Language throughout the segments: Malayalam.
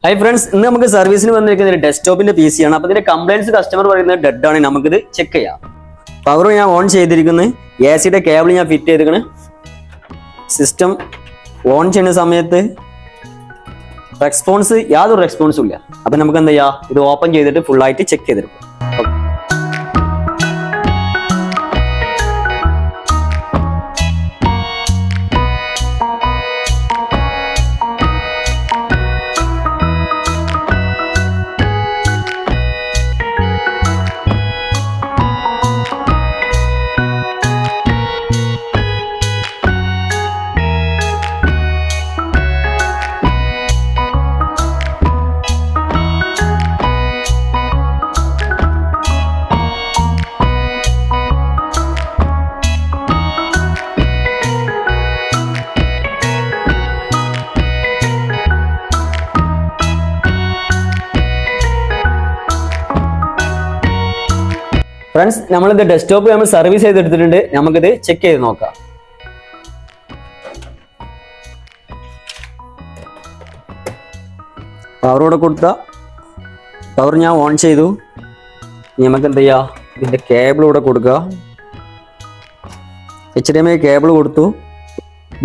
Hi friends, ഇന്ന് നമുക്ക് സർവീസിന് വന്നിരിക്കുന്ന ഒരു ഡെസ്ക്ടോപ്പിന്റെ PC ആണ്. അപ്പോൾ ഇതിന്റെ കംപ്ലൈന്റ്സ് കസ്റ്റമർ പറയുന്നത് ഡെഡ് ആണ്. നമുക്കിത് ചെക്ക് ചെയ്യാം. പവർ ഞാൻ ഓൺ ചെയ്തിരിക്കുന്നു. AC-യുടെ കേബിൾ ഞാൻ ഫിറ്റ് ചെയ്തിരിക്കുന്നു. സിസ്റ്റം ഓൺ ചെയ്യുന്ന സമയത്ത് യാതൊരു റെസ്പോൺസും ഇല്ല. അപ്പോൾ നമുക്ക് എന്താ ചെയ്യാം? ഇത് ഓപ്പൺ ചെയ്തിട്ട് ഫുൾ ആയിട്ട് ചെക്ക് ചെയ്തെടുക്കാം. ഫ്രണ്ട്സ്, നമ്മളിത് ഡെസ്ക്ടോപ്പ് നമ്മൾ സർവീസ് ചെയ്തെടുത്തിട്ടുണ്ട്. നമുക്കിത് ചെക്ക് ചെയ്ത് നോക്കാം. പവറോടെ കൊടുത്ത പവർ ഞാൻ ഓൺ ചെയ്തു. നമുക്ക് എന്ത് ചെയ്യാം? ഇതിൻ്റെ കേബിൾ കൂടെ കൊടുക്കുക. HDMI കേബിൾ കൊടുത്തു.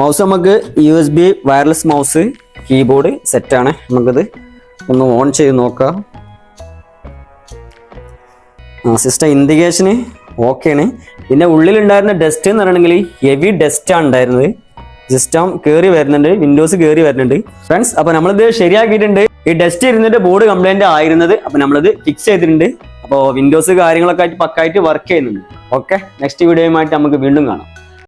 മൗസ് നമുക്ക് USB വയർലെസ് മൗസ്, കീബോർഡ് സെറ്റാണ്. നമുക്കിത് ഒന്ന് ഓൺ ചെയ്ത് നോക്കാം. സിസ്റ്റം ഇൻഡിക്കേഷന് ഓക്കെയാണ്. ഇതിൻ്റെ ഉള്ളിലുണ്ടായിരുന്ന ഡസ്റ്റ് എന്ന് പറയണമെങ്കിൽ ഹെവി ഡസ്റ്റാണ് ഉണ്ടായിരുന്നത്. സിസ്റ്റം കയറി വരുന്നുണ്ട്, വിൻഡോസ് കയറി വരുന്നുണ്ട്. ഫ്രണ്ട്സ്, അപ്പോൾ നമ്മളിത് ശരിയാക്കിയിട്ടുണ്ട്. ഈ ഡസ്റ്റ് ഇരുന്നിട്ട് ബോർഡ് കംപ്ലൈൻറ്റ് ആയിരുന്നത്. അപ്പോൾ നമ്മളിത് ഫിക്സ് ചെയ്തിട്ടുണ്ട്. അപ്പോൾ വിൻഡോസ് കാര്യങ്ങളൊക്കെ ആയിട്ട് പക്കായിട്ട് വർക്ക് ചെയ്യുന്നുണ്ട്. ഓക്കെ, നെക്സ്റ്റ് വീഡിയോയുമായിട്ട് നമുക്ക് വീണ്ടും കാണാം.